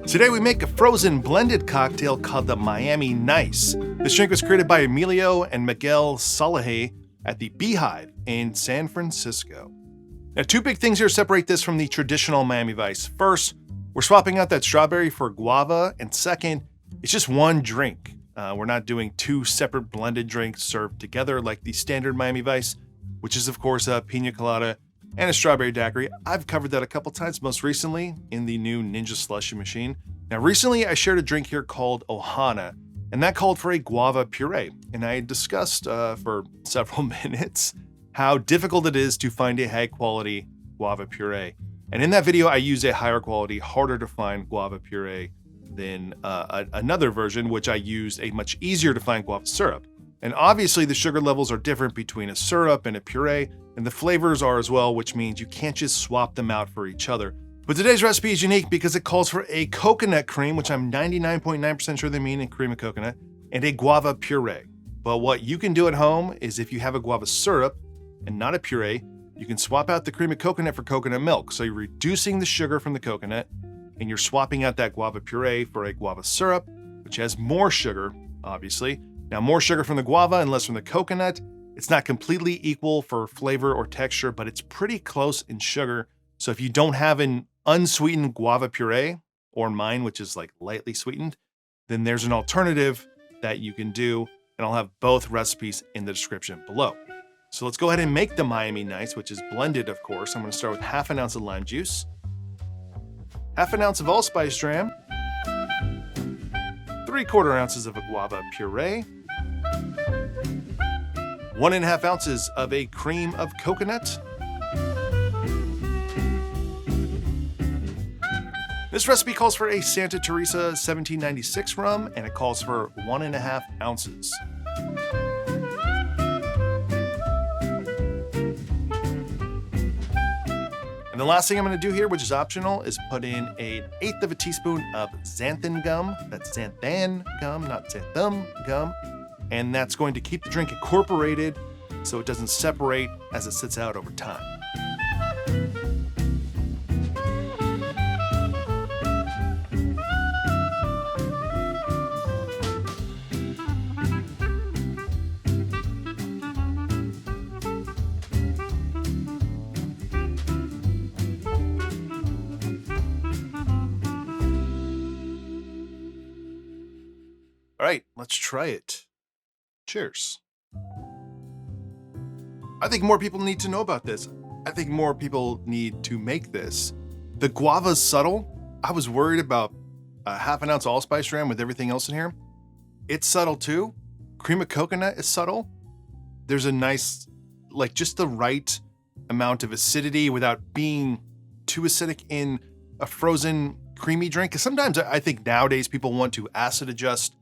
Today we make a frozen blended cocktail called the Miami Nice. This drink was created by Emilio and Miguel Salehi at the Beehive in San Francisco. Now, two big things here separate this from the traditional Miami Vice. First, we're swapping out that strawberry for guava, and second, it's just one drink. We're not doing two separate blended drinks served together like the standard Miami Vice, which is of course a pina colada and a strawberry daiquiri. I've covered that a couple times, most recently in the new Ninja SLUSHi machine. Now, recently I shared a drink here called Ohana, and that called for a guava puree. And I discussed for several minutes how difficult it is to find a high quality guava puree. And in that video, I use a higher quality, harder to find guava puree than another version, which I used a much easier to find guava syrup. And obviously the sugar levels are different between a syrup and a puree, and the flavors are as well, which means you can't just swap them out for each other. But today's recipe is unique because it calls for a coconut cream, which I'm 99.9% sure they mean in cream of coconut, and a guava puree. But what you can do at home is if you have a guava syrup and not a puree, you can swap out the cream of coconut for coconut milk. So you're reducing the sugar from the coconut, and you're swapping out that guava puree for a guava syrup, which has more sugar, obviously. Now, more sugar from the guava and less from the coconut. It's not completely equal for flavor or texture, but it's pretty close in sugar. So if you don't have an unsweetened guava puree, or mine, which is like lightly sweetened, then there's an alternative that you can do, and I'll have both recipes in the description below. So let's go ahead and make the Miami Nice, which is blended, of course. I'm going to start with half an ounce of lime juice, half an ounce of allspice dram, 3/4 ounces of a guava puree, 1.5 ounces of a cream of coconut. This recipe calls for a Santa Teresa 1796 rum, and it calls for 1.5 ounces. And the last thing I'm going to do here, which is optional, is put in 1/8 of a teaspoon of xanthan gum. That's xanthan gum, not xanthum gum. And that's going to keep the drink incorporated so it doesn't separate as it sits out over time. All right, let's try it. Cheers. I think more people need to know about this. I think more people need to make this. The guava's subtle. I was worried about a half an ounce allspice dram with everything else in here. It's subtle too. Cream of coconut is subtle. There's a nice, like just the right amount of acidity without being too acidic in a frozen creamy drink. Because sometimes I think nowadays people want to acid adjust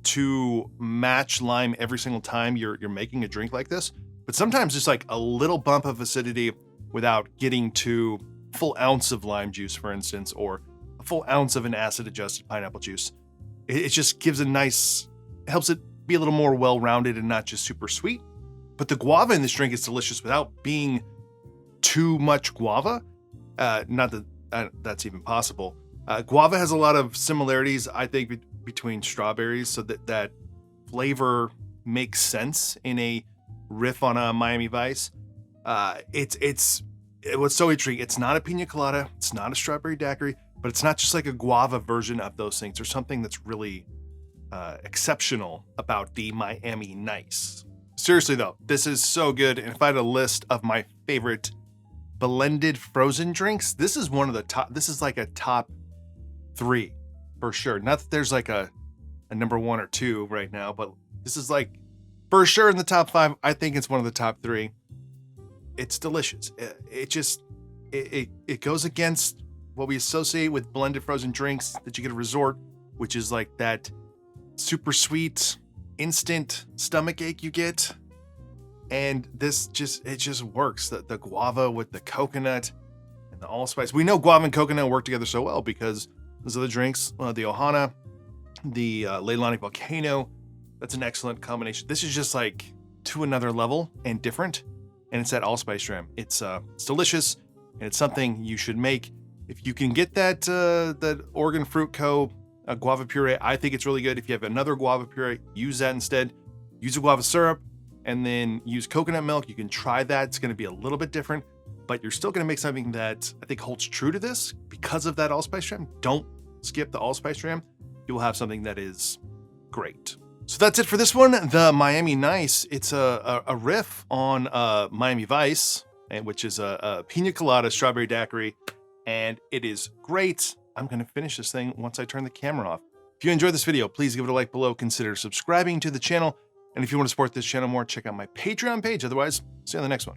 to match lime every single time you're making a drink like this. But sometimes just like a little bump of acidity without getting to a full ounce of lime juice, for instance, or a full ounce of an acid adjusted pineapple juice. It just gives a nice, helps it be a little more well-rounded and not just super sweet. But the guava in this drink is delicious without being too much guava. Not that that's even possible. Guava has a lot of similarities, I think, between strawberries, so that flavor makes sense in a riff on a Miami Vice. It's what's so intriguing. It's not a pina colada, it's not a strawberry daiquiri, but it's not just like a guava version of those things. There's something that's really exceptional about the Miami Nice. Seriously though, this is so good. And if I had a list of my favorite blended frozen drinks, this is one of the top. This is like a top 3 for sure. Not that there's like a number 1 or 2 right now, but this is like for sure in the top 5. I think it's one of the top 3. It's delicious. It goes against what we associate with blended frozen drinks that you get at a resort, which is like that super sweet instant stomach ache you get. And this just works. The guava with the coconut and the allspice. We know guava and coconut work together so well because those other drinks, the Ohana, the Leilani Volcano, that's an excellent combination. This is just like to another level and different. And it's that allspice dram. It's delicious, and it's something you should make If you can get that Oregon Fruit Co. Guava puree, I think it's really good. If you have another guava puree, use that instead. Use a guava syrup and then use coconut milk. You can try that. It's going to be a little bit different, but you're still going to make something that I think holds true to this because of that allspice dram. Don't skip the allspice dram. You will have something that is great. So that's it for this one. The Miami Nice. It's a riff on Miami Vice, which is a pina colada strawberry daiquiri, and it is great. I'm going to finish this thing once I turn the camera off. If you enjoyed this video, please give it a like below. Consider subscribing to the channel. And if you want to support this channel more, check out my Patreon page. Otherwise, see you on the next one.